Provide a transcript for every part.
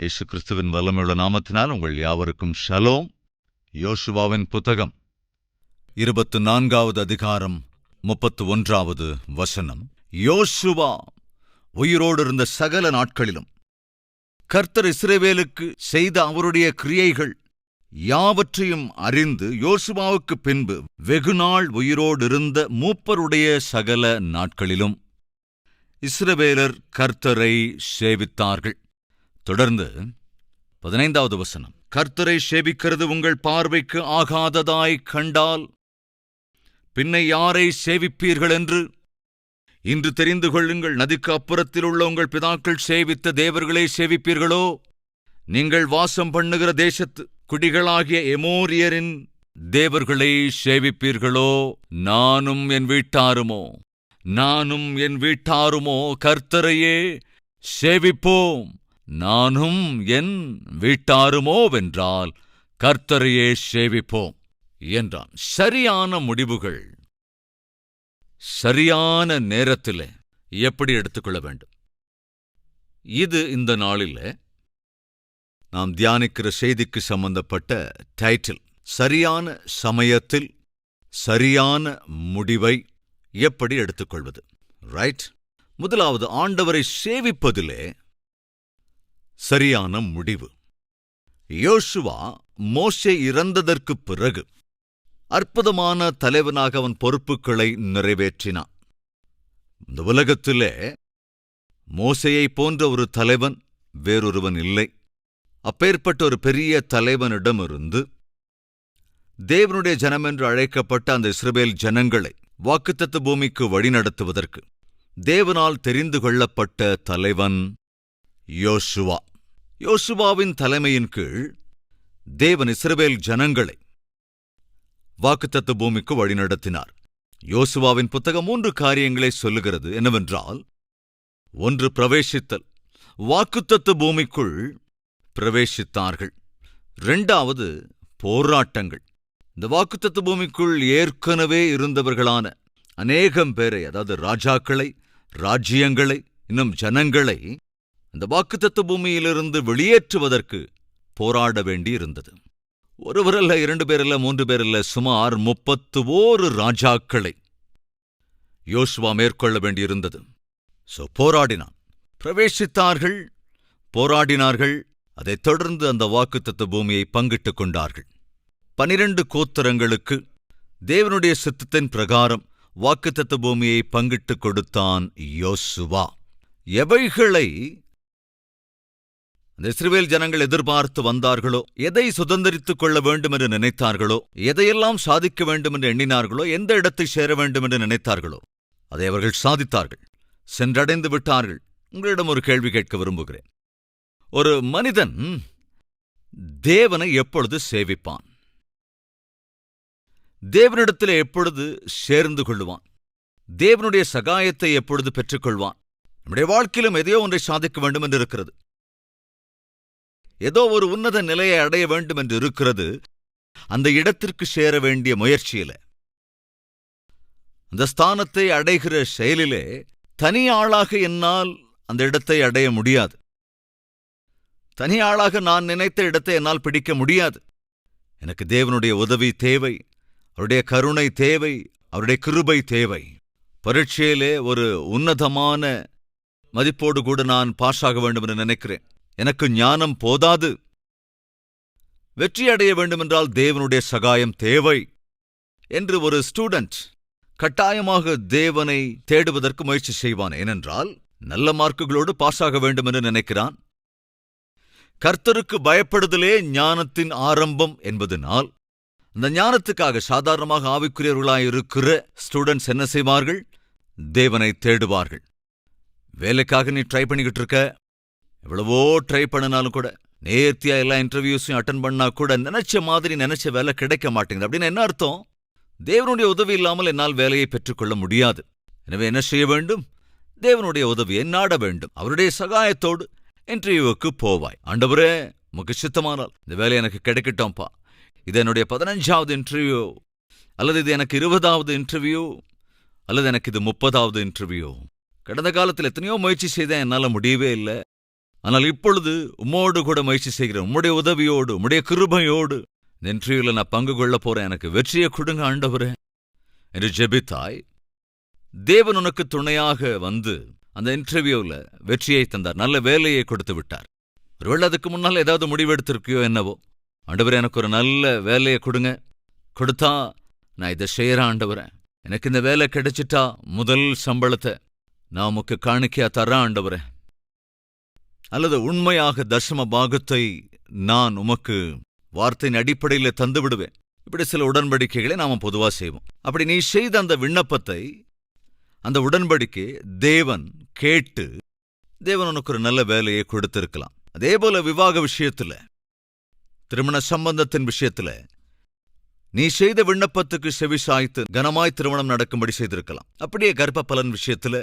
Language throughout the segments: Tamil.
இயேசு கிறிஸ்துவின் வல்லமையுள்ள நாமத்தினால் உங்கள் யாவருக்கும் ஷலோம். யோசுவாவின் புத்தகம் 24வது அதிகாரம் 31வது வசனம். யோசுவா உயிரோடு இருந்த சகல நாட்களிலும் கர்த்தர் இஸ்ரவேலுக்கு செய்த அவருடைய கிரியைகள் யாவற்றையும் அறிந்து யோசுவாவுக்கு பின்பு வெகுநாள் உயிரோடு இருந்த மூப்பருடைய சகல நாட்களிலும் இஸ்ரவேலர் கர்த்தரை சேவித்தார்கள். தொடர்ந்து 15வது வசனம். கர்த்தரை சேவிக்கிறது உங்கள் பார்வைக்கு ஆகாததாய் கண்டால் பின்னை யாரை சேவிப்பீர்கள் என்று இன்று தெரிந்து கொள்ளுங்கள். நதிக்கு அப்புறத்தில் உள்ள உங்கள் பிதாக்கள் சேவித்த தேவர்களை சேவிப்பீர்களோ? நீங்கள் வாசம் பண்ணுகிற தேசத்து குடிகளாகிய எமோரியரின் தேவர்களை சேவிப்பீர்களோ? நானும் என் வீட்டாருமோ கர்த்தரையே சேவிப்போம். நானும் என் வீட்டாருமோவென்றால் கர்த்தரையே சேவிப்போம் என்றான். சரியான முடிவுகள் சரியான நேரத்தில் எப்படி எடுத்துக்கொள்ள வேண்டும்? இது இந்த நாளில் நாம் தியானிக்கிற செய்திக்கு சம்பந்தப்பட்ட டைட்டில். சரியான சமயத்தில் சரியான முடிவை எப்படி எடுத்துக்கொள்வது? ரைட். முதலாவது, ஆண்டவரை சேவிப்பதிலே சரியான முடிவு. யோசுவா மோசே இறந்ததற்குப் பிறகு அற்புதமான தலைவனாக அவன் பொறுப்புகளை நிறைவேற்றினான். இந்த உலகத்திலே மோசேயைப் போன்ற ஒரு தலைவன் வேறொருவன் இல்லை. அப்பேற்பட்ட ஒரு பெரிய தலைவனிடமிருந்து தேவனுடைய ஜனமென்று அழைக்கப்பட்ட அந்த இஸ்ரவேல் ஜனங்களை வாக்குத்தத்த பூமிக்கு வழிநடத்துவதற்கு தேவனால் தெரிந்து கொள்ளப்பட்ட தலைவன் யோசுவா. யோசுவாவின் தலைமையின் கீழ் தேவன் இஸ்ரவேல் ஜனங்களை வாக்குத்தத்த பூமிக்கு வழிநடத்தினார். யோசுவாவின் புத்தகம் 3 காரியங்களை சொல்லுகிறது. என்னவென்றால், 1, பிரவேசித்தல். வாக்குத்தத்த பூமிக்குள் பிரவேசித்தார்கள். 2வது, போராட்டங்கள். இந்த வாக்குத்தத்த பூமிக்குள் ஏற்கனவே இருந்தவர்களான அநேகம் பேரை, அதாவது ராஜாக்களை, ராஜ்யங்களை, இன்னும் ஜனங்களை இந்த வாக்குத்தத்த பூமியிலிருந்து வெளியேற்றுவதற்கு போராட வேண்டியிருந்தது. ஒருவரல்ல, 2 பேரல்ல, 3 பேரல்ல, சுமார் 31 ராஜாக்களை யோசுவா மேற்கொள்ள வேண்டியிருந்தது. போராடினான். பிரவேசித்தார்கள், போராடினார்கள். அதைத் தொடர்ந்து அந்த வாக்குத்தத்த பூமியை பங்கிட்டுக் கொண்டார்கள். 12 கோத்திரங்களுக்கு தேவனுடைய சித்தத்தின் பிரகாரம் வாக்குத்தத்த பூமியை பங்கிட்டுக் கொடுத்தான் யோசுவா. எவைகளை அந்த இஸ்ரவேல் ஜனங்கள் எதிர்பார்த்து வந்தார்களோ, எதை சுதந்திரித்துக் கொள்ள வேண்டும் என்று நினைத்தார்களோ, எதையெல்லாம் சாதிக்க வேண்டும் என்று எண்ணினார்களோ, எந்த இடத்தை சேர வேண்டும் என்று நினைத்தார்களோ, அதை அவர்கள் சாதித்தார்கள், சென்றடைந்து விட்டார்கள். உங்களிடம் ஒரு கேள்வி கேட்க விரும்புகிறேன். ஒரு மனிதன் தேவனை எப்பொழுது சேவிப்பான்? தேவனிடத்தில் எப்பொழுது சேர்ந்து கொள்ளுவான்? தேவனுடைய சகாயத்தை எப்பொழுது பெற்றுக்கொள்வான்? நம்முடைய வாழ்க்கையிலும் எதையோ ஒன்றை சாதிக்க வேண்டும் என்று இருக்கிறது. ஏதோ ஒரு உன்னத நிலையை அடைய வேண்டும் என்று இருக்கிறது. அந்த இடத்திற்கு சேர வேண்டிய முயற்சியில, அந்த ஸ்தானத்தை அடைகிற செயலிலே தனியாளாக என்னால் அந்த இடத்தை அடைய முடியாது. தனியாளாக நான் நினைத்த இடத்தை என்னால் பிடிக்க முடியாது. எனக்கு தேவனுடைய உதவி தேவை, அவருடைய கருணை தேவை, அவருடைய கிருபை தேவை. பரீட்சையிலே ஒரு உன்னதமான மதிப்போடு கூட நான் பாஸ் ஆக வேண்டும் என்று நினைக்கிறேன். எனக்கு ஞானம் போதாது. வெற்றி அடைய வேண்டுமென்றால் தேவனுடைய சகாயம் தேவை என்று ஒரு ஸ்டூடெண்ட் கட்டாயமாக தேவனை தேடுவதற்கு முயற்சி செய்வான். ஏனென்றால் நல்ல மார்க்குகளோடு பாஸ் ஆக வேண்டும் என்று நினைக்கிறான். கர்த்தருக்கு பயப்படுதலே ஞானத்தின் ஆரம்பம் என்பதனால் அந்த ஞானத்துக்காக சாதாரணமாக ஆவிக்குரியவர்களாயிருக்கிற ஸ்டூடெண்ட்ஸ் என்ன செய்வார்கள்? தேவனை தேடுவார்கள். வேலைக்காக நீ ட்ரை பண்ணிக்கிட்டு இருக்க, எவ்வளவோ ட்ரை பண்ணினாலும் கூட, நேர்த்தியா எல்லா இன்டர்வியூஸையும் அட்டன் பண்ணா கூட நினைச்ச மாதிரி நினைச்ச வேலை கிடைக்க மாட்டேங்குது. அப்படின்னு என்ன அர்த்தம்? தேவனுடைய உதவி இல்லாமல் என்னால் வேலையை பெற்றுக்கொள்ள முடியாது. எனவே என்ன செய்ய வேண்டும்? தேவனுடைய உதவியை நாட வேண்டும். அவருடைய சகாயத்தோடு இன்டர்வியூவுக்கு போவாய். ஆண்டவரே, உமக்கு சித்தமானால் இந்த வேலை எனக்கு கிடைக்கட்டும்பா. இது என்னுடைய 15வது இன்டர்வியூ, அல்லது இது எனக்கு 20வது இன்டர்வியூ, அல்லது எனக்கு இது 30வது இன்டர்வியூ. கடந்த காலத்தில் எத்தனையோ முயற்சி செய்தேன், என்னால் முடியவே இல்லை. ஆனால் இப்பொழுது உம்மோடு கூட முயற்சி செய்கிறேன். உம்முடைய உதவியோடு, உம்முடைய கிருபையோடு இந்த இன்டர்வியூல நான் பங்கு கொள்ள போறேன். எனக்கு வெற்றியை கொடுங்க ஆண்டவரே என்று ஜெபித்தாய். தேவன் உனக்கு துணையாக வந்து அந்த இன்டர்வியூல வெற்றியை தந்தார். நல்ல வேலையை கொடுத்து விட்டார். ஒருவேளை அதுக்கு முன்னால் ஏதாவது முடிவெடுத்திருக்கியோ என்னவோ. ஆண்டவரே, எனக்கு ஒரு நல்ல வேலையை கொடுங்க, கொடுத்தா நான் இதை செய்யறேன் ஆண்டவரே. எனக்கு இந்த வேலை கிடைச்சிட்டா முதல் சம்பளத்தை நான் உமக்கு காணிக்கையா தர்றேன் ஆண்டவரே. அல்லது உண்மையாக தசம பாகத்தை நான் உமக்கு வார்த்தையின் அடிப்படையில் தந்து விடுவேன். இப்படி சில உடன்படிக்கைகளை நாம பொதுவா செய்வோம். அப்படி நீ செய்த அந்த விண்ணப்பத்தை, அந்த உடன்படிக்கை தேவன் கேட்டு தேவன் உனக்கு ஒரு நல்ல வேலையை கொடுத்திருக்கலாம். அதே போல விவாக விஷயத்துல, திருமண சம்பந்தத்தின் விஷயத்துல நீ செய்த விண்ணப்பத்துக்கு செவிசாய்த்து கனமாய் திருமணம் நடக்கும்படி செய்திருக்கலாம். அப்படியே கர்ப்ப பலன் விஷயத்துல,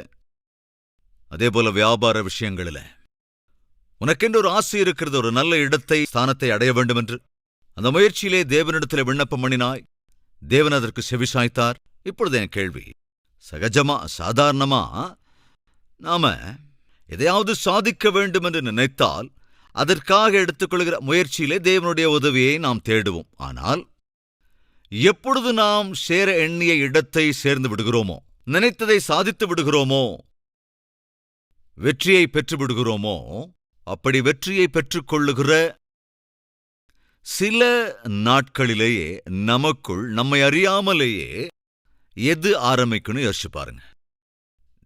அதே போல வியாபார விஷயங்களில் உனக்கென்று ஒரு ஆசை இருக்கிறது, ஒரு நல்ல இடத்தை, ஸ்தானத்தை அடைய வேண்டும் என்று. அந்த முயற்சியிலே தேவனிடத்தில் விண்ணப்பம் பண்ணினாய். தேவன் அதற்கு செவிசாய்த்தார். இப்பொழுது என் கேள்வி, சகஜமா சாதாரணமா நாம எதையாவது சாதிக்க வேண்டும் என்று நினைத்தால் அதற்காக எடுத்துக்கொள்கிற முயற்சியிலே தேவனுடைய உதவியை நாம் தேடுவோம். ஆனால் எப்பொழுது நாம் சேர எண்ணிய இடத்தை சேர்ந்து விடுகிறோமோ, நினைத்ததை சாதித்து விடுகிறோமோ, வெற்றியை பெற்று விடுகிறோமோ, அப்படி வெற்றியை பெற்றுக்கொள்ளுகிற சில நாட்களிலேயே நமக்குள் நம்மை அறியாமலேயே எது ஆரம்பிக்கணும் யோசிச்சு பாருங்க.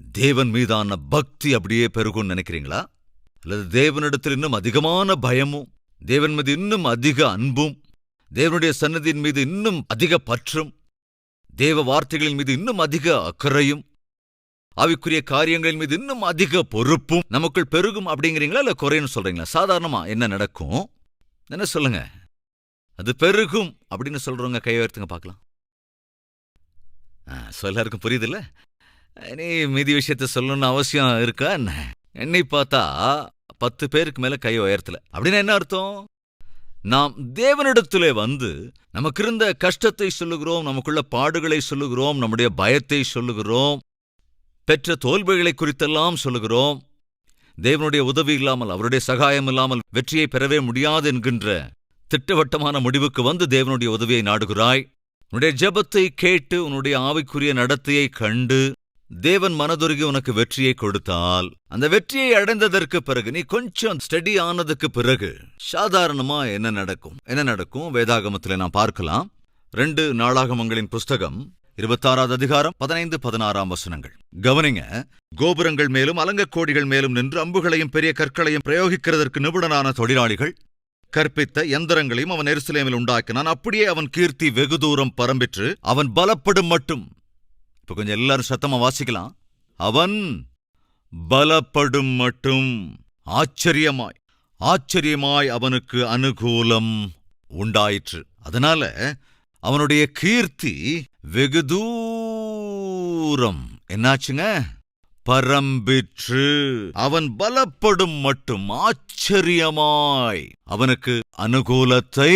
தேவன் மீதான பக்தி அப்படியே பெருகும்னு நினைக்கிறீங்களா? அல்லது தேவனிடத்தில் இன்னும் அதிகமான பயமும், தேவன் மீது இன்னும் அதிக அன்பும், தேவனுடைய சன்னதியின் மீது இன்னும் அதிக பற்றும், தேவ வார்த்தைகளின் மீது இன்னும் அதிக அக்கறையும், ஆவிக்குரிய காரியங்களின் மீது இன்னும் அதிக பொறுப்பும் நமக்குள் பெருகும் அப்படிங்கிறீங்களா? இல்ல குறைன்னு சொல்றீங்களா? சாதாரணமா என்ன நடக்கும்? என்ன சொல்லுங்க? அது பெருகும் அப்படின்னு சொல்றவங்க கை உயர்த்துங்க பார்க்கலாம். எல்லாருக்கும் புரியுதுல்ல? நீ மீதி விஷயத்த சொல்லணும்னு அவசியம் இருக்கா என்ன? என்னை பார்த்தா 10 பேருக்கு மேல கை உயர்த்தல. அப்படின்னு என்ன அர்த்தம்? நாம் தேவனிடத்திலே வந்து நமக்கு இருந்த கஷ்டத்தை சொல்லுகிறோம், நமக்குள்ள பாடுகளை சொல்லுகிறோம், நம்முடைய பயத்தை சொல்லுகிறோம், பெற்ற தோல்விகளை குறித்தெல்லாம் சொல்லுகிறோம். தேவனுடைய உதவி இல்லாமல், அவருடைய சகாயம் இல்லாமல் வெற்றியை பெறவே முடியாது என்கின்ற திட்டவட்டமான முடிவுக்கு வந்து தேவனுடைய உதவியை நாடுகிறாய். உன்னுடைய ஜெபத்தை கேட்டு உன்னுடைய ஆவிக்குரிய நடத்தையை கண்டு தேவன் மனதுருகி உனக்கு வெற்றியை கொடுத்தால், அந்த வெற்றியை அடைந்ததற்கு பிறகு, நீ கொஞ்சம் ஸ்டடி ஆனதுக்கு பிறகு சாதாரணமா என்ன நடக்கும்? வேதாகமத்தில் நாம் பார்க்கலாம். 2 நாளாகமங்களின் புஸ்தகம் 26வது அதிகாரம் 15-16 வசனங்கள் கவனிங்க. கோபுரங்கள் மேலும் அலங்கக்கோடிகள் மேலும் நின்று அம்புகளையும் பெரிய கற்களையும் பிரயோகிக்கிறதற்கு நிபுணரான தொழிலாளிகள் கற்பித்த யந்திரங்களையும் அவன் எருசலேமில் உண்டாக்கினான். அப்படியே அவன் கீர்த்தி வெகு தூரம் பரம்பிற்று அவன் பலப்படும் மட்டும். இப்ப கொஞ்சம் எல்லாரும் சத்தமா வாசிக்கலாம். அவன் பலப்படும் மட்டும் ஆச்சரியமாய் அவனுக்கு அனுகூலம் உண்டாயிற்று. அதனால அவனுடைய கீர்த்தி வெகு தூரம் என்னாச்சுங்க? பரம்பிற்று. அவன் பலப்படும் மட்டும் ஆச்சரியமாய் அவனுக்கு அனுகூலத்தை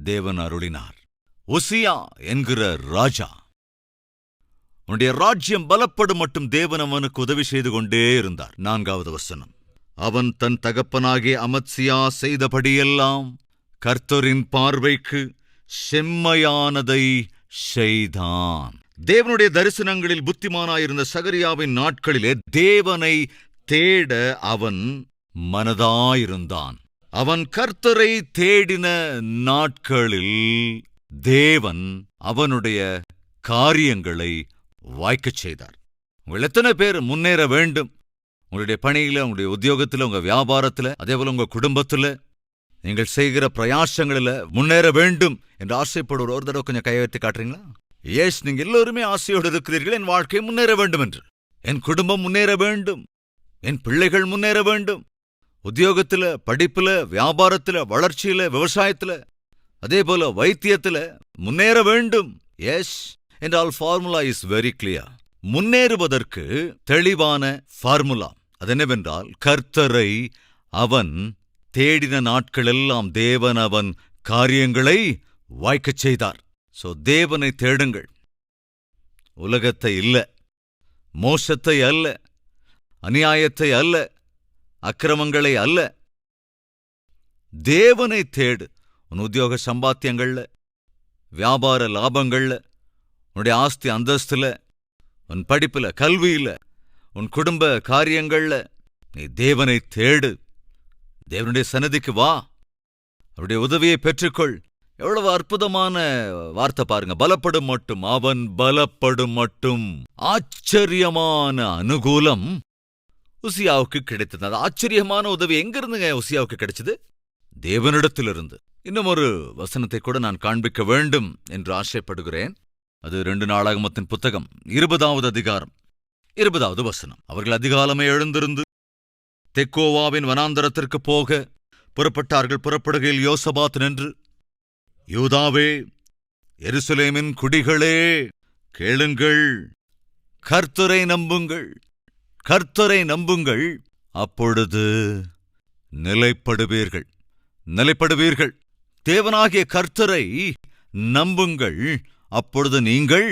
தேவன் அருளினார். உசியா என்கிற ராஜா, உன்னுடைய ராஜ்யம் பலப்படும் மட்டும் தேவன் அவனுக்கு உதவி செய்து கொண்டே இருந்தார். 4வது வசனம், அவன் தன் தகப்பனாகிய அமத்சியா செய்தபடியெல்லாம் கர்த்தரின் பார்வைக்கு செம்மையானதை செய்தான். தேவனுடைய தரிசனங்களில் புத்திமானாயிருந்த சகரியாவின் நாட்களிலே தேவனை தேட அவன் மனதாயிருந்தான். அவன் கர்த்தரை தேடின நாட்களில் தேவன் அவனுடைய காரியங்களை வாய்க்கச் செய்தார். உங்கள் எத்தனை பேர் முன்னேற வேண்டும்? உங்களுடைய பணியில, உங்களுடைய உத்தியோகத்தில், உங்க வியாபாரத்தில், அதேபோல உங்க குடும்பத்தில், நீங்கள் செய்கிற பிரயாசங்களில் முன்னேற வேண்டும் என்று ஆசைப்படுவோர் ஒரு தடவை கொஞ்சம் கையெழுத்து காட்டுறீங்களா? ஏஸ், நீங்க எல்லோருமே ஆசையோடு இருக்கிறீர்கள். என் வாழ்க்கை முன்னேற வேண்டும் என்று, என் குடும்பம் முன்னேற வேண்டும், என் பிள்ளைகள் முன்னேற வேண்டும், உத்தியோகத்தில், படிப்புல, வியாபாரத்தில், வளர்ச்சியில, விவசாயத்தில், அதே போல வைத்தியத்தில் முன்னேற வேண்டும். எஸ் என்றால் ஃபார்முலா இஸ் வெரி கிளியர். முன்னேறுவதற்கு தெளிவான ஃபார்முலா அதென்னவென்றால், கர்த்தரை அவன் தேடின நாட்களெல்லாம் தேவன் அவன் காரியங்களை வாய்க்கச் செய்தார். சோ தேவனை தேடுங்கள். உலகத்தை இல்ல, மோசத்தை அல்ல, அநியாயத்தை அல்ல, அக்கிரமங்களை அல்ல. தேவனை தேடு. உன் உத்தியோக சம்பாத்தியங்கள்ல, வியாபார லாபங்கள்ல, உன்னுடைய ஆஸ்தி அந்தஸ்துல, உன் படிப்புல, கல்வியில, உன் குடும்ப காரியங்கள்ல நீ தேவனை தேடு. தேவனுடைய சன்னதிக்கு வா, அவருடைய உதவியை பெற்றுக்கொள். எவ்வளவு அற்புதமான வார்த்தை பாருங்க. பலப்படும் மட்டும், அவன் பலப்படும் மட்டும். ஆச்சரியமான அனுகூலம் உசியாவுக்கு கிடைத்தது. அது ஆச்சரியமான உதவி எங்கிருந்துங்க உசியாவுக்கு கிடைச்சது? தேவனிடத்திலிருந்து. இன்னும் ஒரு வசனத்தை கூட நான் காண்பிக்க வேண்டும் என்று ஆசைப்படுகிறேன். அது 2 நாளாகமத்தின் புத்தகம் 20வது அதிகாரம் 20வது வசனம். அவர்கள் அதிகாலமே எழுந்திருந்து தெக்கோவாவின் வனாந்தரத்திற்கு போக புறப்பட்டார்கள். புறப்படுகையில் யோசபாத் நின்று, யூதாவே, எருசலேமின் குடிகளே, கேளுங்கள், கர்த்தரை நம்புங்கள், கர்த்தரை நம்புங்கள், அப்பொழுது நிலைப்படுவீர்கள். நிலைப்படுவீர்கள். தேவனாகிய கர்த்தரை நம்புங்கள், அப்பொழுது நீங்கள்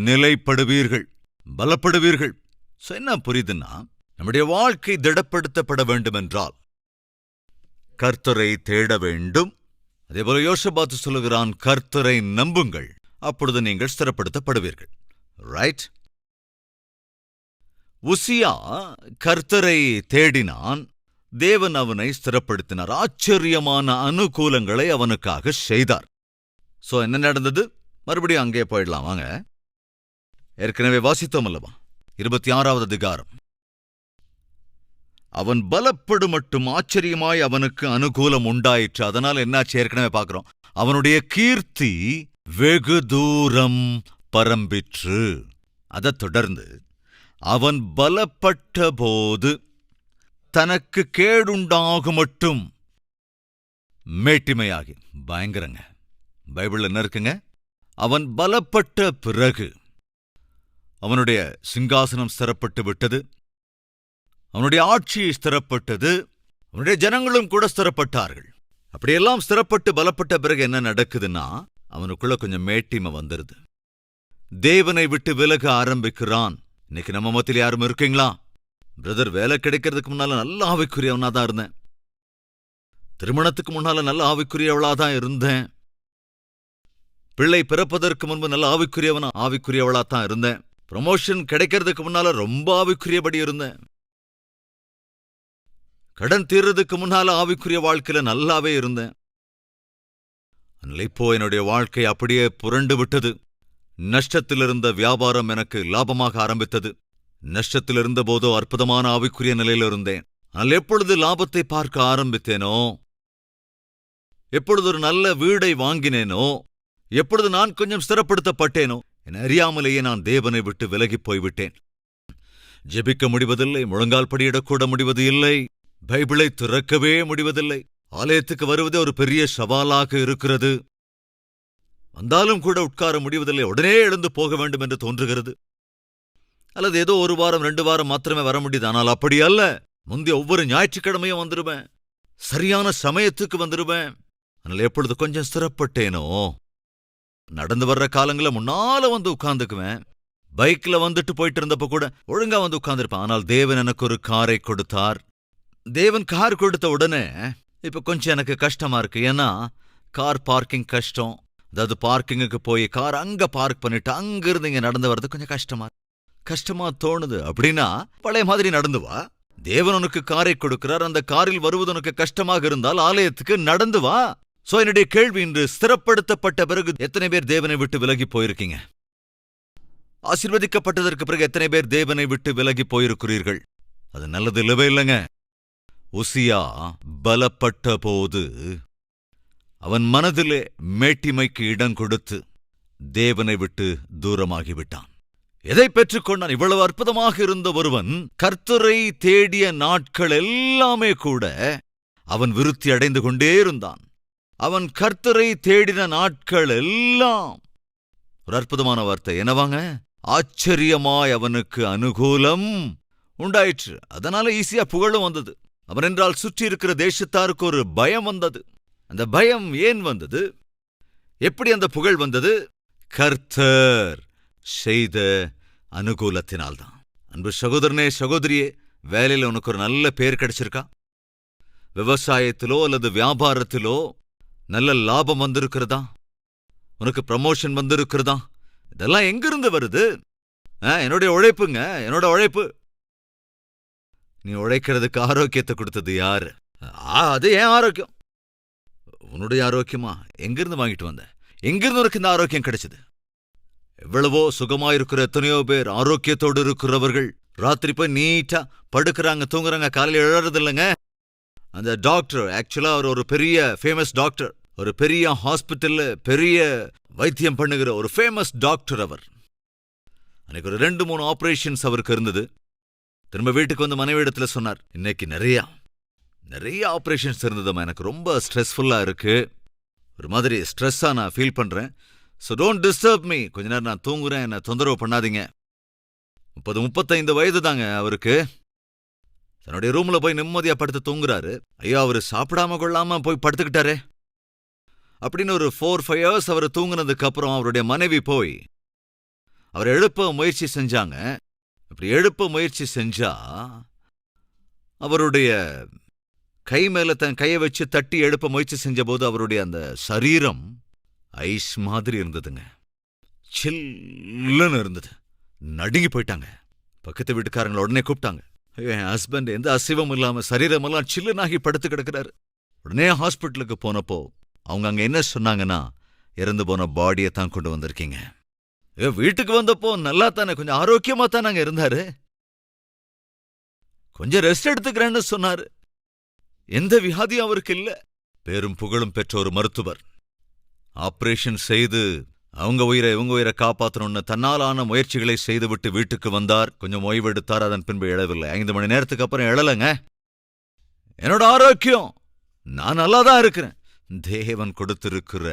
நிலைப்படுவீர்கள், பலப்படுவீர்கள். என்ன புரியுதுன்னா, நம்முடைய வாழ்க்கை திடப்படுத்தப்பட வேண்டுமென்றால் கர்த்தரை தேட வேண்டும். அதேபோல யோசபாத்து சொல்லுகிறான், கர்த்தரை நம்புங்கள், அப்பொழுது நீங்கள் ஸ்திரப்படுத்தப்படுவீர்கள். ரைட்? உசியா கர்த்தரை தேடினான். தேவன் அவனை ஸ்திரப்படுத்தினார். ஆச்சரியமான அனுகூலங்களை அவனுக்காக செய்தார். சோ என்ன நடந்தது? மறுபடியும் அங்கே போயிடலாம் வாங்க. ஏற்கனவே வாசித்தோம் அல்லவா? 26வது அதிகாரம். அவன் பலப்படும் மட்டும் ஆச்சரியமாய் அவனுக்கு அனுகூலம் உண்டாயிற்று. அதனால் என்னாச்சு? ஏற்கனவே பார்க்கிறோம். அவனுடைய கீர்த்தி வெகு தூரம் பரம்பிற்று. அதைத் தொடர்ந்து அவன் பலப்பட்ட போது தனக்கு கேடுண்டாகும் மட்டும் மேட்டிமையாகி. பயங்கரங்க. பைபிள் என்ன இருக்குங்க? அவன் பலப்பட்ட பிறகு அவனுடைய சிங்காசனம் ஸ்திரப்பட்டு விட்டது, அவனுடைய ஆட்சி ஸ்திரப்பட்டது, அவனுடைய ஜனங்களும் கூட ஸ்திரப்பட்டார்கள். அப்படியெல்லாம் ஸ்திரப்பட்டு பலப்பட்ட பிறகு என்ன நடக்குதுன்னா, அவனுக்குள்ள கொஞ்சம் மேட்டிமை வந்துருது. தேவனை விட்டு விலக ஆரம்பிக்கிறான். இன்னைக்கு நம்ம மத்தியில் யாரும் இருக்கீங்களா? பிரதர், வேலை கிடைக்கிறதுக்கு முன்னால நல்ல ஆவிக்குரியவனா தான் இருந்தேன், திருமணத்துக்கு முன்னால நல்ல ஆவிக்குரியவளாதான் இருந்தேன், பிள்ளை பிறப்பதற்கு முன்பு நல்ல ஆவிக்குரியவளாத்தான் இருந்தேன், ப்ரமோஷன் கிடைக்கிறதுக்கு முன்னால ரொம்ப ஆவிக்குரியபடி இருந்தேன், கடன் தீர்றதுக்கு முன்னால ஆவிக்குரிய வாழ்க்கையில நல்லாவே இருந்தேன். இப்போ என்னுடைய வாழ்க்கை அப்படியே புரண்டு விட்டது. நஷ்டத்திலிருந்த வியாபாரம் எனக்கு லாபமாக ஆரம்பித்தது. நஷ்டத்திலிருந்த போதோ அற்புதமான ஆவிக்குரிய நிலையில இருந்தேன். ஆனால் எப்பொழுது லாபத்தை பார்க்க ஆரம்பித்தேனோ, எப்பொழுது ஒரு நல்ல வீடை வாங்கினேனோ, எப்பொழுது நான் கொஞ்சம் ஸ்திரப்படுத்தப்பட்டேனோ, என அறியாமலேயே நான் தேவனை விட்டு விலகிப் போய்விட்டேன். ஜெபிக்க முடிவதில்லை, முழங்கால் படியிடக்கூட முடிவது இல்லை, பைபிளை திறக்கவே முடிவதில்லை, ஆலயத்துக்கு வருவதே ஒரு பெரிய சவாலாக இருக்கிறது. வந்தாலும் கூட உட்கார முடிவதில்லை, உடனே எழுந்து போக வேண்டும் என்று தோன்றுகிறது. அல்லது ஏதோ 1 வாரம் 2 வாரம் மாத்திரமே வர முடியுது. ஆனால் அப்படி அல்ல. முந்தைய ஒவ்வொரு ஞாயிற்றுக்கிழமையும் வந்துடுவேன், சரியான சமயத்துக்கு வந்துடுவேன். ஆனால் எப்பொழுது கொஞ்சம் ஸ்திரப்பட்டேனோ, நடந்து வர்ற காலங்கள முன்னால வந்து உட்கார்ந்துக்குவேன். பைக்ல வந்துட்டு போயிட்டு இருந்தப்ப கூட ஒழுங்கா வந்து உட்கார்ந்துருப்பேன். ஆனால் தேவன் எனக்கு ஒரு காரை கொடுத்தார். தேவன் கார் கொடுத்த உடனே இப்ப கொஞ்சம் எனக்கு கஷ்டமா இருக்கு. ஏன்னா கார் பார்க்கிங் கஷ்டம். அதாவது பார்க்கிங்குக்கு போய் கார் அங்க பார்க் பண்ணிட்டு அங்கிருந்து இங்க நடந்து வர்றது கொஞ்சம் கஷ்டமா தோணுது. அப்படின்னா பழைய மாதிரி நடந்து வா. தேவன் உனக்கு காரை கொடுக்கிறார். அந்த காரில் வருவது உனக்கு கஷ்டமாக இருந்தால் ஆலயத்துக்கு நடந்து வா. சோ என்னுடைய கேள்வி, இன்று ஸ்திரப்படுத்தப்பட்ட பிறகு எத்தனை பேர் தேவனை விட்டு விலகி போயிருக்கீங்க? ஆசீர்வதிக்கப்பட்டதற்கு பிறகு எத்தனை பேர் தேவனை விட்டு விலகி போயிருக்கிறீர்கள்? அது நல்லது இல்லவே இல்லைங்க. உசியா பலப்பட்ட போது அவன் மனதிலே மேட்டிமைக்கு இடம் கொடுத்து தேவனை விட்டு தூரமாகிவிட்டான். எதை பெற்றுக்கொண்டான்? இவ்வளவு அற்புதமாக இருந்த ஒருவன் கர்த்தரை தேடிய நாட்கள் எல்லாமே கூட அவன் விருத்தி அடைந்து கொண்டே இருந்தான். அவன் கர்த்தரை தேடின நாட்கள் எல்லாம், ஒரு அற்புதமான வார்த்தை என்னவாங்க, ஆச்சரியமாய் அவனுக்கு அனுகூலம் உண்டாயிற்று. அதனால ஈஸியா புகழும் வந்தது. அவன் என்றால் சுற்றி இருக்கிற தேசத்தாருக்கு ஒரு பயம் வந்தது. அந்த பயம் ஏன் வந்தது? எப்படி அந்த புகழ் வந்தது? கர்த்தர் செய்த அனுகூலத்தினால்தான். அன்பு சகோதரனே, சகோதரியே, வேலையில உனக்கு ஒரு நல்ல பேர் கிடைச்சிருக்கா? விவசாயத்திலோ அல்லது வியாபாரத்திலோ நல்ல லாபம் வந்திருக்கிறதா? உனக்கு ப்ரமோஷன் வந்திருக்கிறதா? இதெல்லாம் எங்கிருந்து வருது? என்னுடைய உழைப்புங்க, என்னோட உழைப்பு. நீ உழைக்கிறதுக்கு ஆரோக்கியத்தை கொடுத்தது யாரு? அது ஏன் ஆரோக்கியம்? உன்னுடைய ஆரோக்கியமா? எங்கிருந்து வாங்கிட்டு வந்த? எங்கிருந்து உனக்கு இந்த ஆரோக்கியம் கிடைச்சது? எவ்வளவோ சுகமாயிருக்கிற எத்தனையோ பேர், ஆரோக்கியத்தோடு இருக்கிறவர்கள் ராத்திரி போய் நீட்டா படுக்கிறாங்க, தூங்குறாங்க, காலையில் எழறது இல்லைங்க. அந்த டாக்டர், ஆக்சுவலா அவர் ஒரு பெரிய ஃபேமஸ் டாக்டர், ஒரு பெரிய ஹாஸ்பிட்டல்ல பெரிய வைத்தியம் பண்ணுகிற ஒரு ஃபேமஸ் டாக்டர் அவர். அன்னைக்கு ஒரு 2-3 ஆபரேஷன்ஸ் அவருக்கு இருந்தது. திரும்ப வீட்டுக்கு வந்து மனைவி இடத்துல சொன்னார், இன்னைக்கு நிறைய ஆபரேஷன்ஸ் இருந்ததுமா, எனக்கு ரொம்ப ஸ்ட்ரெஸ்ஃபுல்லா இருக்கு, ஒரு மாதிரி ஸ்ட்ரெஸ்ஸா நான் ஃபீல் பண்றேன். ஸோ டோன்ட் டிஸ்டர்ப் மீ, கொஞ்ச நேரம் நான் தூங்குறேன், என்ன தொந்தரவு பண்ணாதீங்க. 35 வயது தாங்க அவருக்கு. தன்னுடைய ரூம்ல போய் நிம்மதியா படுத்து தூங்குறாரு. ஐயோ, அவரு சாப்பிடாம கொள்ளாம போய் படுத்துக்கிட்டாரே அப்படின்னு ஒரு 4-5 ஹவர்ஸ் அவர் தூங்குனதுக்கு அப்புறம் அவருடைய மனைவி போய் அவர் எழுப்ப முயற்சி செஞ்சாங்க. அப்படி எழுப்ப முயற்சி செஞ்சா அவருடைய கை மேல தன் கையை வச்சு தட்டி எழுப்ப முயற்சி செஞ்ச போது அவருடைய அந்த சரீரம் ஐஸ் மாதிரி இருந்ததுங்க. சில்லுன்னு இருந்தது. நடுங்கி போயிட்டாங்க. பக்கத்து வீட்டுக்காரங்களை உடனே கூப்பிட்டாங்க. என் ஹஸ்பண்ட் எந்த அசைவம் இல்லாம சரீரமெல்லாம் சில்லுனாகி படுத்து கிடக்கிறாரு. உடனே ஹாஸ்பிட்டலுக்கு போனப்போ அவங்க அங்க என்ன சொன்னாங்கன்னா, இறந்து போன பாடியை தான் கொண்டு வந்திருக்கீங்க. வீட்டுக்கு வந்தப்போ நல்லா தானே, கொஞ்சம் ஆரோக்கியமா தான் நாங்க இருந்தாரு, கொஞ்சம் ரெஸ்ட் எடுத்துக்கிறேன்னு சொன்னாரு. எந்த வியாதியும் அவருக்கு இல்ல. பேரும் புகழும் பெற்ற ஒரு மருத்துவர். ஆபரேஷன் செய்து அவங்க உயிரை இவங்க உயிரை காப்பாற்றணும்னு தன்னாலான முயற்சிகளை செய்துவிட்டு வீட்டுக்கு வந்தார். கொஞ்சம் ஓய்வெடுத்தார். அதன் பின்பு எழவில்லை. 5 மணி நேரத்துக்கு அப்புறம் எழலைங்க. என்னோட ஆரோக்கியம், நான் நல்லாதான் இருக்கிறேன். தேவன் கொடுத்திருக்கிற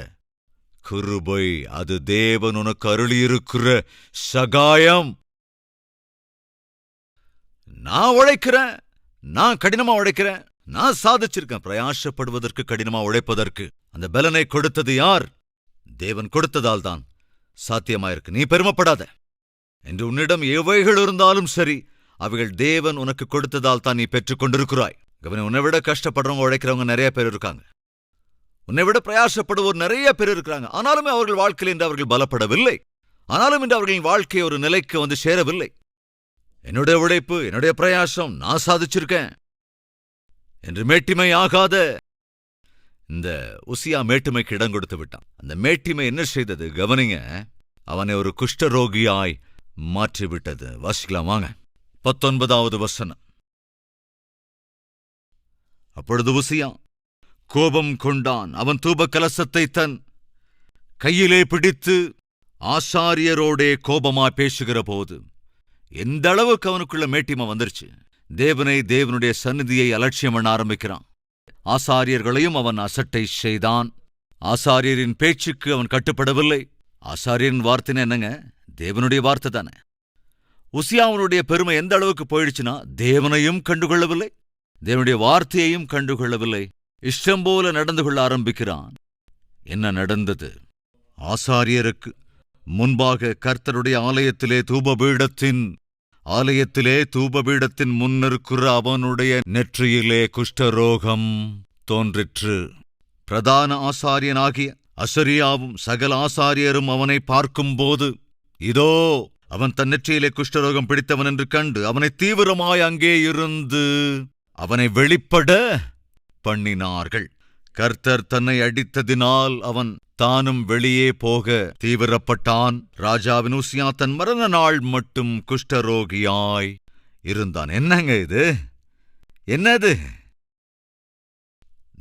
கிருபை, அது தேவன் உனக்கு அருளியிருக்கிற சகாயம். நான் உழைக்கிறேன், நான் கடினமா உழைக்கிறேன், நான் சாதிச்சிருக்கேன். பிரயாசப்படுவதற்கு, கடினமா உழைப்பதற்கு அந்த பலனை கொடுத்தது யார்? தேவன் கொடுத்ததால் தான் சாத்தியமாயிருக்கு. நீ பெருமைப்படாத. என்று உன்னிடம் எவைகள் இருந்தாலும் சரி, அவைகள் தேவன் உனக்கு கொடுத்ததால் தான் நீ பெற்றுக் கொண்டிருக்கிறாய். உன்னை விட கஷ்டப்படுறவங்க, உழைக்கிறவங்க நிறைய பேர் இருக்காங்க. உன்னை விட பிரயாசப்படுவோர் நிறைய பேர் இருக்கிறாங்க. ஆனாலுமே அவர்கள் வாழ்க்கையில் இன்று அவர்கள் பலப்படவில்லை. ஆனாலும் இன்று அவர்களின் வாழ்க்கை ஒரு நிலைக்கு வந்து சேரவில்லை. என்னுடைய உழைப்பு, என்னுடைய பிரயாசம், நான் சாதிச்சிருக்கேன் என்று மேட்டிமை ஆகாத இந்த உசியா மேட்டிமைக்கு இடம் கொடுத்து விட்டான். அந்த மேட்டிமை என்ன செய்தது கவனிங்க, அவனை ஒரு குஷ்டரோகியாய் மாற்றிவிட்டது. வாசிக்கலாம் வாங்க. 19வது வசனம். அப்பொழுது உசியா கோபம் கொண்டான். அவன் தூப கலசத்தை தன் கையிலே பிடித்து ஆசாரியரோடே கோபமாய் பேசுகிற போது எந்த அளவுக்கு அவனுக்குள்ள மேட்டிமை வந்துருச்சு. தேவனை, தேவனுடைய சந்நிதியை அலட்சியம் பண்ண ஆரம்பிக்கிறான். ஆசாரியர்களையும் அவன் அசட்டை செய்தான். ஆசாரியரின் பேச்சுக்கு அவன் கட்டுப்படவில்லை. ஆசாரியரின் வார்த்தைன்னு என்னங்க? தேவனுடைய வார்த்தை தானே. உசியாவனுடைய பெருமை எந்த அளவுக்கு போயிடுச்சுன்னா, தேவனையும் கண்டுகொள்ளவில்லை, தேவனுடைய வார்த்தையையும் கண்டுகொள்ளவில்லை. இஷ்டம் போல நடந்து கொள்ள ஆரம்பிக்கிறான். என்ன நடந்தது? ஆசாரியருக்கு முன்பாக கர்த்தருடைய ஆலயத்திலே தூபபீடத்தின் முன்னிருக்கிற அவனுடைய நெற்றியிலே குஷ்டரோகம் தோன்றிற்று. பிரதான ஆசாரியனாகிய அசரியாவும் சகல ஆசாரியரும் அவனை பார்க்கும்போது, இதோ அவன் தன் நெற்றியிலே குஷ்டரோகம் பிடித்தவன் என்று கண்டு அவனை தீவிரமாய் அங்கே இருந்து அவனை வெளிப்பட பண்ணினார்கள். கர்த்தர் தன்னை அடித்ததினால் அவன் தானும் வெளியே போக தீவிரப்பட்டான். ராஜாவின் உசியா தன் மரண நாள் மட்டும் குஷ்டரோகியாய் இருந்தான். என்னங்க இது? என்னது?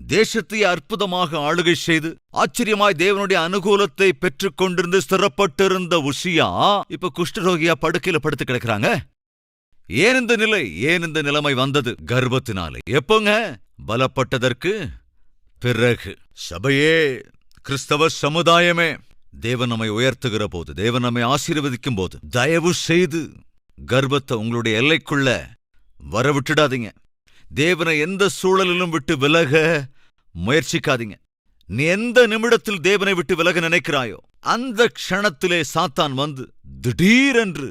தேசத்தை அற்புதமாக ஆளுகை செய்து ஆச்சரியமாய் தேவனுடைய அனுகூலத்தை பெற்றுக் கொண்டிருந்து ஸ்திரப்பட்டிருந்த உசியா இப்ப குஷ்டரோகியா படுக்கையில படுத்து கிடக்கிறாங்க. ஏன் இந்த நிலை? ஏன் இந்த நிலைமை வந்தது? கர்ப்பத்தினாலே. எப்போங்க? பலப்பட்டதற்கு பிறகு. சபையே, கிறிஸ்தவ சமுதாயமே, தேவன் நம்மை உயர்த்துகிற போது, தேவன் நம்மை ஆசீர்வதிக்கும் போது, தயவு செய்து கர்ப்பத்தை உங்களுடைய எல்லைக்குள்ள வரவிட்டுடாதீங்க. தேவனை எந்த சூழலிலும் விட்டு விலக முயற்சிக்காதீங்க. நீ எந்த நிமிடத்தில் தேவனை விட்டு விலக நினைக்கிறாயோ, அந்த க்ஷணத்திலே சாத்தான் வந்து திடீரென்று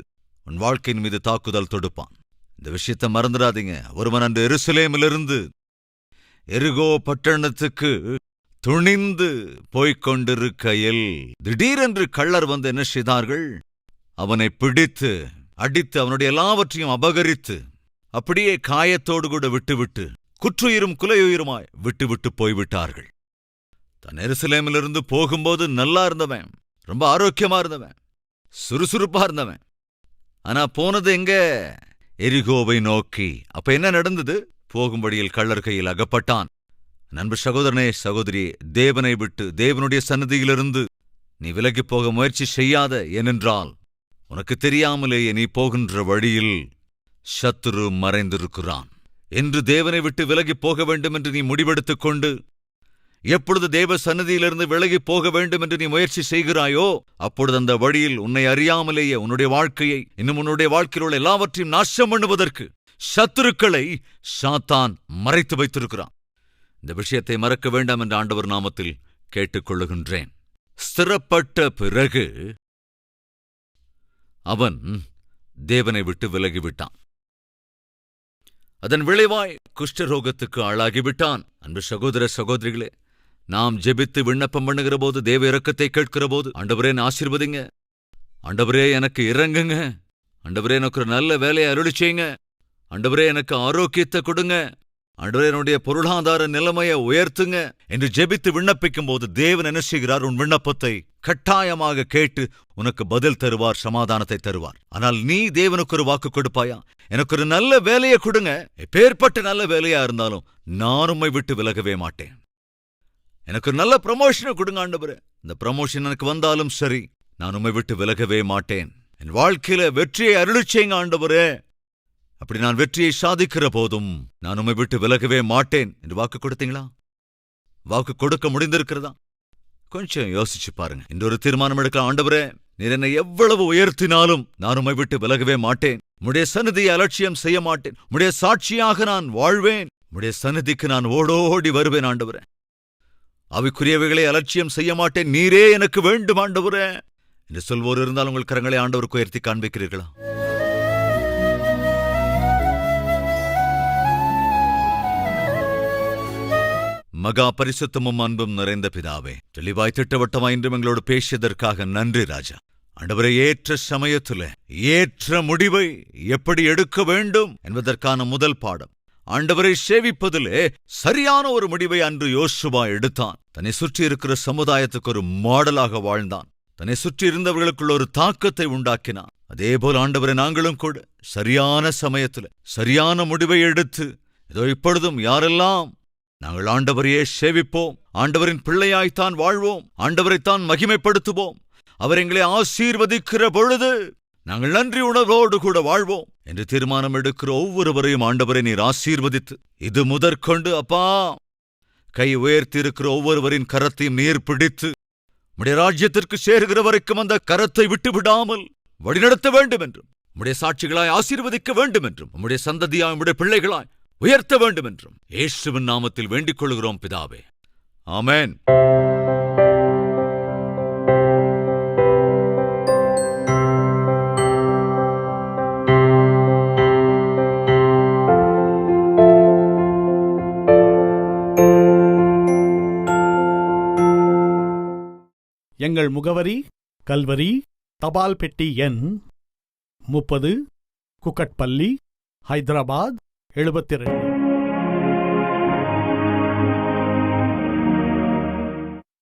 உன் வாழ்க்கையின் மீது தாக்குதல் தொடுப்பான். இந்த விஷயத்தை மறந்துடாதீங்க. ஒருவன் அன்று எருசலேமிலிருந்து எரிகோ பட்டணத்துக்கு துணிந்து போய்கொண்டிருக்கையில் திடீரென்று கள்ளர் வந்து என்ன செய்தார்கள்? அவனை பிடித்து அடித்து அவனுடைய எல்லாவற்றையும் அபகரித்து அப்படியே காயத்தோடு கூட விட்டுவிட்டு குற்றுயிரும் குலையுயிருமாய் விட்டுவிட்டு போய்விட்டார்கள். தன் எருசலேமிலிருந்து போகும்போது நல்லா இருந்தவன், ரொம்ப ஆரோக்கியமா இருந்தவன், சுறுசுறுப்பா இருந்தவன். ஆனா போனது எங்க? எரிகோவை நோக்கி. அப்ப என்ன நடந்தது? போகும்படியில் கள்ளர் கையில் அகப்பட்டான். நண்பு சகோதரனே, சகோதரி, தேவனை விட்டு தேவனுடைய சன்னதியிலிருந்து நீ விலகிப் போக முயற்சி செய்யாத. ஏனென்றால் உனக்கு தெரியாமலேயே நீ போகின்ற வழியில் சத்துரு மறைந்திருக்கிறான். என்று தேவனை விட்டு விலகிப் போக வேண்டும் என்று நீ முடிவெடுத்துக் கொண்டு எப்பொழுது தேவ சன்னதியிலிருந்து விலகிப் போக வேண்டும் என்று நீ முயற்சி செய்கிறாயோ, அப்பொழுது அந்த வழியில் உன்னை அறியாமலேயே உன்னுடைய வாழ்க்கையை, இன்னும் உன்னுடைய வாழ்க்கையில் உள்ள எல்லாவற்றையும் நாசம் பண்ணுவதற்கு சத்துருக்களை சாத்தான் மறைத்து வைத்திருக்கிறான். இந்த விஷயத்தை மறக்க வேண்டாம் என்ற ஆண்டவர் நாமத்தில் கேட்டுக்கொள்ளுகின்றேன். ஸ்திரப்பட்ட பிறகு அவன் தேவனை விட்டு விலகிவிட்டான். அதன் விளைவாய் குஷ்டரோகத்துக்கு ஆளாகிவிட்டான். அன்பு சகோதர சகோதரிகளே, நாம் ஜெபித்து விண்ணப்பம் பண்ணுகிற போது, தேவ இரக்கத்தை கேட்கிற போது, ஆண்டவரே ஆசீர்வதிங்க, ஆண்டவரே எனக்கு இறங்குங்க, ஆண்டவரே எனக்கு ஒரு நல்ல வேலையை அருளி செய்யுங்க, ஆண்டவரே எனக்கு ஆரோக்கியத்தை கொடுங்க, ஆண்டவரே என்னுடைய பொருளாதார நிலைமையை உயர்த்துங்க என்று ஜெபித்து விண்ணப்பிக்கும் போது தேவன் என்ன செய்கிறார்? உன் விண்ணப்பத்தை கட்டாயமாக கேட்டு உனக்கு பதில் தருவார், சமாதானத்தை தருவார். ஆனால் நீ தேவனுக்கு ஒரு வாக்கு கொடுப்பாயா? எனக்கு ஒரு நல்ல வேலையை கொடுங்க, எப்பேற்பட்ட நல்ல வேலையா இருந்தாலும் நான் உம்மை விட்டு விலகவே மாட்டேன். எனக்கு ஒரு நல்ல ப்ரமோஷனை கொடுங்க ஆண்டவரே, இந்த ப்ரமோஷன் எனக்கு வந்தாலும் சரி, நான் உம்மை விட்டு விலகவே மாட்டேன். என் வாழ்க்கையில வெற்றியை அருளிச் செய்யுங்க ஆண்டவரே, அப்படி நான் வெற்றியை சாதிக்கிற போதும் நான் உம்மை விட்டு விலகவே மாட்டேன் என்று வாக்கு கொடுத்தீங்களா? வாக்கு கொடுக்க முடிந்திருக்கிறதா? கொஞ்சம் யோசிச்சு பாருங்க. இன்று ஒரு தீர்மானம் எடுக்கலாம். ஆண்டவரே, நீர் என்னை எவ்வளவு உயர்த்தினாலும் நான் உம்மை விட்டு விலகவே மாட்டேன். உம்முடைய சந்நிதியை அலட்சியம் செய்ய மாட்டேன். உம்முடைய சாட்சியாக நான் வாழ்வேன். உம்முடைய சந்நிதிக்கு நான் ஓடோடி வருவேன் ஆண்டவரே. அவைக்குரியவைகளை அலட்சியம் செய்ய மாட்டேன். நீரே எனக்கு வேண்டும் ஆண்டவரே என்று சொல்வோர் இருந்தால் உங்கள் கரங்களை ஆண்டவருக்கு உயர்த்தி காண்பிக்கிறீர்களா? மகா பரிசுத்தமும் அன்பும் நிறைந்த பிதாவே, தெளிவாய் திட்டவட்டமாய் இன்றும் எங்களோடு பேசியதற்காக நன்றி ராஜா. ஆண்டவரே, ஏற்ற சமயத்துல ஏற்ற முடிவை எப்படி எடுக்க வேண்டும் என்பதற்கான முதல் பாடம். ஆண்டவரை சேவிப்பதிலே சரியான ஒரு முடிவை அன்று யோசுவா எடுத்தான். தன்னை சுற்றி இருக்கிற சமுதாயத்துக்கு ஒரு மாடலாக வாழ்ந்தான். தன்னை சுற்றி இருந்தவர்களுக்குள்ள ஒரு தாக்கத்தை உண்டாக்கினான். அதேபோல் ஆண்டவரை நாங்களும் கூட சரியான சமயத்துல சரியான முடிவை எடுத்து, இதோ இப்பொழுதும் யாரெல்லாம் நாங்கள் ஆண்டவரையே சேவிப்போம், ஆண்டவரின் பிள்ளையாய்த்தான் வாழ்வோம், ஆண்டவரைத்தான் மகிமைப்படுத்துவோம், அவர் எங்களை ஆசீர்வதிக்கிற பொழுது நாங்கள் நன்றி உணர்வோடு கூட வாழ்வோம் என்று தீர்மானம் எடுக்கிற ஒவ்வொருவரையும் ஆண்டவரை நீர் ஆசீர்வதித்து, இது முதற்கொண்டு அப்பா கை உயர்த்தி இருக்கிற ஒவ்வொருவரின் கரத்தையும் நீர் பிடித்து உம்முடைய ராஜ்யத்திற்கு சேருகிற வரைக்கும் அந்த கரத்தை விட்டு விடாமல் வழிநடத்த வேண்டும் என்றும், உம்முடைய சாட்சிகளாய் ஆசீர்வதிக்க வேண்டும் என்றும், உம்முடைய சந்ததியாய் உம்முடைய பிள்ளைகளாய் உயர்த்த வேண்டும் என்றும் இயேசுவின் நாமத்தில் வேண்டிக் கொள்கிறோம் பிதாவே. ஆமென். எங்கள் முகவரி: கல்வரி, தபால் பெட்டி எண் 30, குக்கட்பள்ளி, ஹைதராபாத் 72.